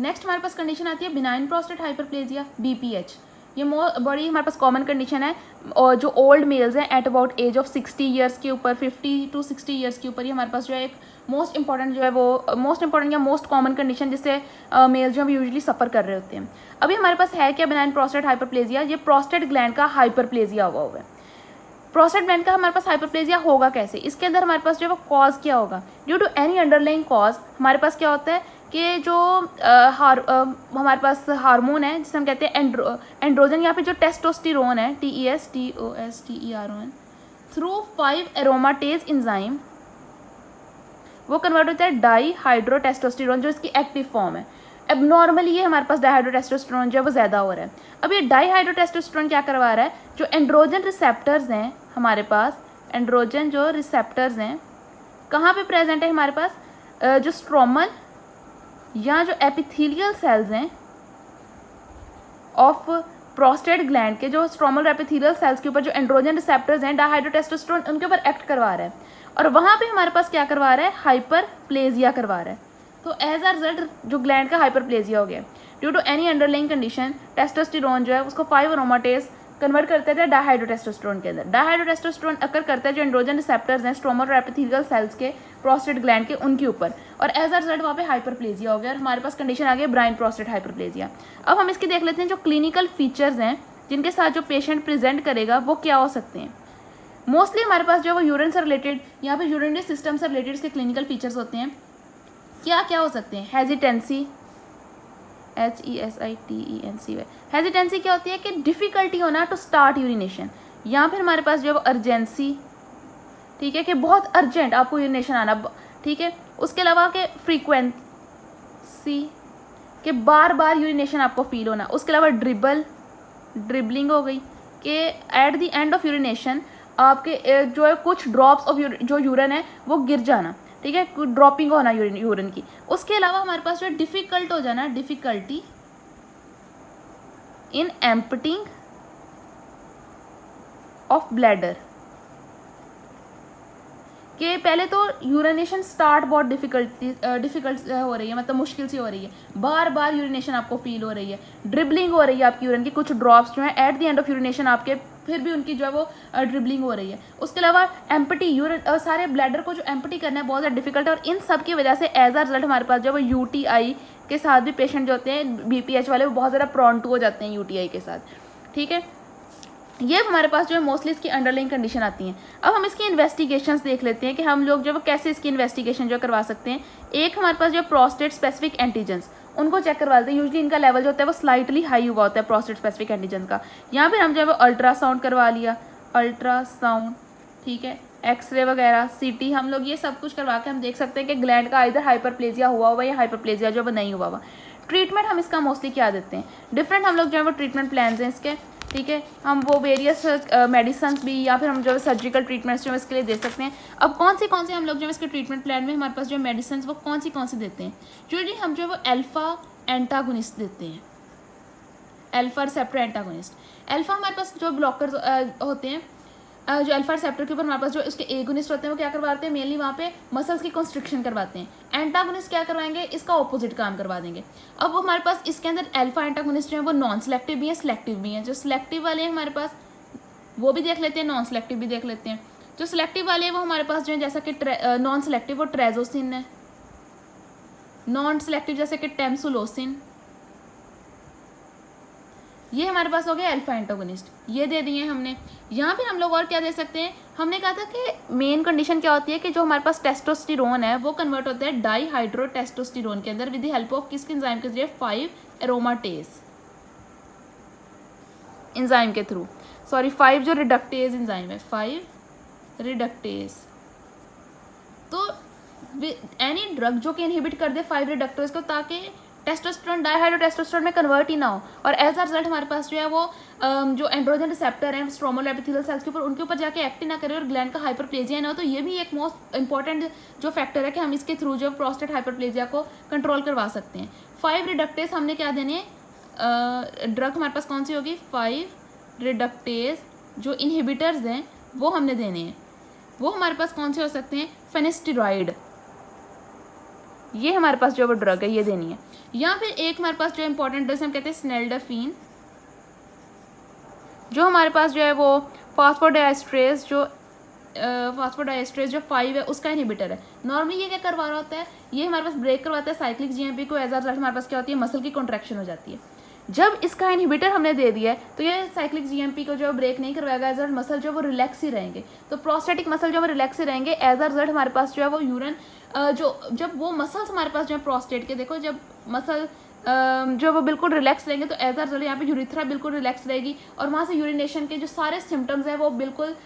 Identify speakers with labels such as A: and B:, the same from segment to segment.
A: Next हमारे पास condition आती है बिनाइन प्रोस्टेट हाइपरप्लेजिया, BPH। ये बड़ी हमारे पास कॉमन कंडीशन है, और जो ओल्ड मेल्स हैं at about age of 60 years के ऊपर, 50 to 60 ईयर्स के ऊपर, ये हमारे पास जो है एक मोस्ट इंपॉर्टेंट जो है वो मोस्ट इंपॉर्टेंट या मोस्ट कॉमन कंडीशन जिससे मेल्स जो हम यूजुअली सफ़र कर रहे होते हैं। अभी हमारे पास है क्या बिनाइन प्रोस्टेट हाइपरप्लेजिया, ये प्रोस्टेट ग्लैंड का हाइपरप्लेजिया हुआ है। प्रोस्टेट ग्लैंड का हमारे पास हाइपरप्लेजिया होगा कैसे, इसके अंदर हमारे पास जो है वो कॉज क्या होगा, due to any underlying cause हमारे पास क्या होता है कि जो हमारे पास हार्मोन है जिसे हम कहते हैं एंड्रोजन या फिर जो टेस्टोस्टेरोन है, TESTOSTERON, थ्रू 5 एरोमाटेज एंजाइम वो कन्वर्ट होता है डाईहाइड्रोटेस्टोस्टेरोन, जो इसकी एक्टिव फॉर्म है। अब नॉर्मली ये हमारे पास डाईहाइड्रोटेस्टोस्टेरोन जो है वो ज़्यादा हो रहा है। अब ये डाईहाइड्रोटेस्टोस्टेरोन क्या करवा रहा है, जो एंड्रोजन रिसेप्टर्स हैं हमारे पास, एंड्रोजन जो रिसेप्टर्स हैं कहाँ पे प्रेजेंट है हमारे पास, जो स्ट्रोमल या जो एपिथेलियल सेल्स हैं ऑफ प्रोस्टेट ग्लैंड के, जो स्ट्रोमल एपिथेलियल सेल्स के ऊपर जो एंड्रोजन रिसेप्टर्स हैं डाईहाइड्रोटेस्टोस्टेरोन उनके ऊपर एक्ट करवा रहा है, और वहाँ पे हमारे पास क्या करवा रहा है, हाइपरप्लेजिया करवा रहा है। तो एज अ रिजल्ट जो ग्लैंड का हाइपरप्लेजिया हो गया due to any underlying condition, testosterone जो है उसको 5 एरोमाटेज कन्वर्ट करते थे डाईहाइड्रोटेस्टोस्टेरोन के अंदर। डाईहाइड्रोटेस्टोस्टेरोन अकर करता है जो एंड्रोजन रिसेप्टर्स हैं स्ट्रोमल और एपिथेलियल सेल्स के प्रोस्टेट ग्लैंड के उनके ऊपर, और एज अ रिजल्ट वहाँ पे हाइपरप्लेजिया हो गया और हमारे पास कंडीशन आ गई ब्राइन प्रोस्टेट हाइपरप्लेजिया। अब हम इसकी देख लेते हैं जो क्लिनिकल फीचर्स हैं जिनके साथ जो पेशेंट प्रेजेंट करेगा वो क्या हो सकते हैं। मोस्टली हमारे पास जो वो यूरिन से रिलेटेड या फिर यूरिनरी सिस्टम से रिलेटेड इसके क्लिनिकल फीचर्स होते हैं। क्या क्या हो सकते हैं, हेजिटेंसी, HESITENCY, हेजिटेंसी क्या होती है कि डिफ़िकल्टी होना टू स्टार्ट यूरिनेशन, या फिर हमारे पास जो है वो अर्जेंसी, ठीक है, कि बहुत अर्जेंट आपको यूरिनेशन आना, ठीक है। उसके अलावा कि फ्रीक्वेंसी, कि बार बार यूरिनेशन आपको फील होना। उसके अलावा ड्रिबलिंग हो गई कि at the end of urination आपके जो है कुछ ड्रॉप्स ऑफ जो यूरिन है वो गिर जाना, ठीक है, ड्रॉपिंग होना यूरिन की। उसके अलावा हमारे पास जो है डिफ़िकल्ट हो जाना, difficulty in emptying of bladder, कि पहले तो यूरिनेशन स्टार्ट बहुत डिफ़िकल्ट हो रही है, मतलब मुश्किल सी हो रही है, बार बार यूरिनेशन आपको फील हो रही है, ड्रिबलिंग हो रही है आपकी यूरिन की, कुछ ड्रॉप्स जो है at the end of urination आपके फिर भी उनकी जो है वो ड्रिबलिंग हो रही है। उसके अलावा एम्पटी यूरिन सारे ब्लैडर को जो एम्पटी करना है बहुत ज़्यादा डिफिकल्ट है, और इन सब की वजह से एज अ रिजल्ट हमारे पास जो है वो UTI के साथ भी पेशेंट जो होते हैं BPH वाले वो बहुत ज़्यादा प्रॉन टू हो जाते हैं UTI के साथ, ठीक है। ये हमारे पास जो है मोस्टली इसकी अंडरलाइंग कंडीशन आती हैं। अब हम इसकी इन्वेस्टिगेशंस देख लेते हैं कि हम लोग जो है कैसे इसकी इन्वेस्टिगेशन जो करवा सकते हैं। एक हमारे पास जो प्रोस्टेट स्पेसिफिक एंटीजन्स उनको चेक करवा देते हैं। यूजुअली इनका लेवल जो होता है वो स्लाइटली हाई हुआ होता है प्रोस्टेट स्पेसिफिक एंटीजन का। यहाँ पर हम जो है वो अल्ट्रासाउंड करवा लिया, अल्ट्रासाउंड, ठीक है, एक्सरे वगैरह, CT, हम लोग ये सब कुछ करवा के हम देख सकते हैं कि ग्लैंड का इधर हाइपरप्लेजिया हुआ या हाइपरप्लेजिया जो है वो नहीं हुआ हुआ। ट्रीटमेंट हम इसका मोस्टली क्या देते हैं, डिफरेंट हम लोग जो है वो ट्रीटमेंट प्लान्स हैं इसके, ठीक है। हम वो वेरियस मेडिसिन भी या फिर हम जो सर्जिकल ट्रीटमेंट्स जो इसके लिए दे सकते हैं। अब कौन से हम लोग जो है इसके ट्रीटमेंट प्लान में हमारे पास जो मेडिसिन वो कौन सी देते हैं, जो हम जो है वो अल्फा एंटागोनिस्ट देते हैं, अल्फा रिसेप्टर एंटागोनिस्ट। अल्फा हमारे पास जो ब्लॉकर्स होते हैं, जो अल्फा रिसेप्टर के ऊपर हमारे पास जो इसके एगोनिस्ट होते हैं वो क्या करवाते हैं, मेनली वहाँ पे मसल्स की कंस्ट्रिक्शन करवाते हैं। एंटागोनिस्ट क्या करवाएंगे, इसका ऑपोजिट काम करवा देंगे। अब हमारे पास इसके अंदर अल्फा एंटागोनिस्ट जो है वो नॉन सेलेक्टिव भी हैं, सिलेक्टिव भी हैं। जो सिलेक्टिव वाले हैं हमारे पास वो भी देख लेते हैं, नॉन सेलेक्टिव भी देख लेते हैं। जो सिलेक्टिव वाले हैं वो हमारे पास जो है जैसा कि नॉन सेलेक्टिव वो ट्रेजोसिन है, नॉन सेलेक्टिव जैसे कि टेम्सुलोसिन, ये हमारे पास हो गया अल्फा एंटागोनिस्ट, ये दे दिए हमने। यहाँ पे हम लोग और क्या दे सकते हैं, हमने कहा था कि मेन कंडीशन क्या होती है कि जो हमारे पास टेस्टोस्टेरोन है वो कन्वर्ट होता है डाईहाइड्रोटेस्टोस्टेरोन के अंदर विद द हेल्प ऑफ किसके एंजाइम के जरिए, 5 एरोमाटेज एंजाइम के थ्रू, 5 जो रिडक्टेज एंजाइम है, 5 रिडक्टेज। तो एनी ड्रग जो कि इनहिबिट कर दे 5 रिडक्टेज को, ताकि टेस्टोस्टेरोन डाईहाइड्रोटेस्टोस्टेरोन में कन्वर्ट ही ना हो, और एज अ रिजल्ट हमारे पास जो है वो जो एंड्रोजन रिसेप्टर हैं स्ट्रोमल एपिथेलियल सेल्स के ऊपर उनके ऊपर जाके एक्ट ना करे और ग्लैंड का हाइपरप्लेजिया ना हो। तो ये भी एक मोस्ट इंपॉर्टेंट जो फैक्टर है कि हम इसके थ्रू जो प्रोस्टेट हाइपरप्लेजिया को कंट्रोल करवा सकते हैं। 5 रिडक्टेज हमने क्या देने हैं, ड्रग हमारे पास कौन सी होगी, 5 रिडक्टेज जो इनहिबिटर्स हैं वो हमने देने हैं। वो हमारे पास कौन से हो सकते हैं, फेनिस्टेरॉइड, ये हमारे पास जो है वो ड्रग है, ये देनी है। यहाँ पे एक हमारे पास जो इंपॉर्टेंट ड्रग्स हम कहते हैं स्नेल्डाफीन, जो हमारे पास जो है वो फास्फोडाइस्ट्रेस जो 5 है उसका इनहिबिटर है। नॉर्मली ये क्या करवा रहा होता है, ये हमारे पास ब्रेक करवाता है साइक्लिक जीएमपी को, एज अ रिजल्ट हमारे पास क्या होती है, मसल की कॉन्ट्रैक्शन हो जाती है। जब इसका इनहिबिटर हमने दे दिया है तो ये साइक्लिक जीएमपी को जो ब्रेक नहीं करवाएगा, एज अ रिजल्ट मसल जो वो रिलैक्स ही रहेंगे, तो प्रोस्टेटिक मसल जो वो रिलैक्स ही रहेंगे। एज अ रिजल्ट हमारे पास जो है वो यूरिन जो जब वो मसल्स हमारे पास जो है प्रोस्टेट के, देखो जब मसल जो वो बिल्कुल रिलैक्स रहेंगे तो एज अ रिजल्ट यहाँ पे यूरिथ्रा बिल्कुल रिलैक्स रहेगी और वहाँ से यूरिनेशन के जो सारे सिम्टम्स हैं वो बिल्कुल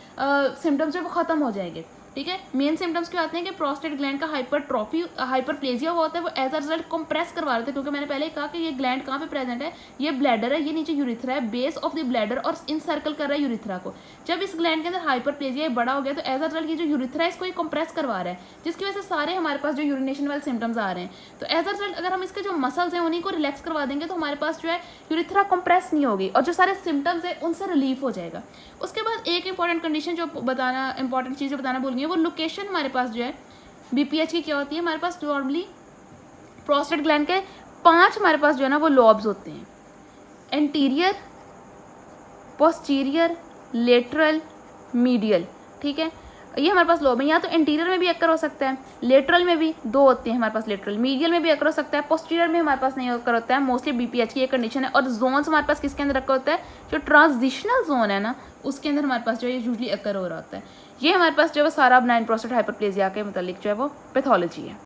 A: सिम्टम्स जो वो ख़त्म हो जाएंगे। ठीक है, मेन सिम्टम्स क्या आते हैं कि प्रोस्टेट ग्लैंड का हाइपरप्लेजिया हुआ होता है, वो एज अ रिजल्ट कंप्रेस करवा रहे थे, क्योंकि मैंने पहले ही कहा कि ये ग्लैंड कहाँ पे प्रेजेंट है, ये ब्लैडर है, ये नीचे यूरिथ्रा है, बेस ऑफ द ब्लैडर और इनसर्कल कर रहा है यूरिथ्रा को। जब इस ग्लैंड के अंदर हाइपरप्लेजिया बड़ा हो गया तो एज अ रिजल्ट ये जो यूरिथ्रा है इसको ये कंप्रेस करवा रहा है, जिसकी वजह से सारे हमारे पास जो यूरिनेशन वाले सिम्टम्स आ रहे हैं। तो एज अ रिजल्ट अगर हम इसके जो मसल्स हैं उन्हीं को रिलैक्स करवा देंगे तो हमारे पास जो है यूरिथ्रा कंप्रेस नहीं होगी और जो सारे सिम्टम्स है उनसे रिलीफ हो जाएगा। उसके बाद एक इंपॉर्टेंट कंडीशन जो बताना, इंपॉर्टेंट चीज़ जो बताना भूल गई, वो लोकेशन हमारे पास जो है बीपीएच की क्या होती है, हमारे पास नॉर्मली प्रोस्टेट ग्लैंड के 5 हमारे पास जो है ना वो लॉब्स होते हैं, एंटीरियर, पोस्टीरियर, लेटरल, मीडियल। ठीक है, ये हमारे पास लोब है। यहाँ तो एंटीरियर में भी अकर हो सकता है, लेटरल में भी 2 होते हैं हमारे पास लेटरल, मीडियल में भी अकर हो सकता है, पोस्टीरियर में हमारे पास नहीं अकर होता है। मोस्टली बीपीएच की ये कंडीशन है। और जोन्स हमारे पास किसके अंदर रखा होता है, जो ट्रांजिशनल जोन है ना उसके अंदर हमारे पास जो है यूजली अकर हो रहा होता है। ये हमारे पास जो है सारा बेनाइन प्रोस्टेट हाइपरप्लेजिया के मतलब जो है वो पैथोलॉजी है।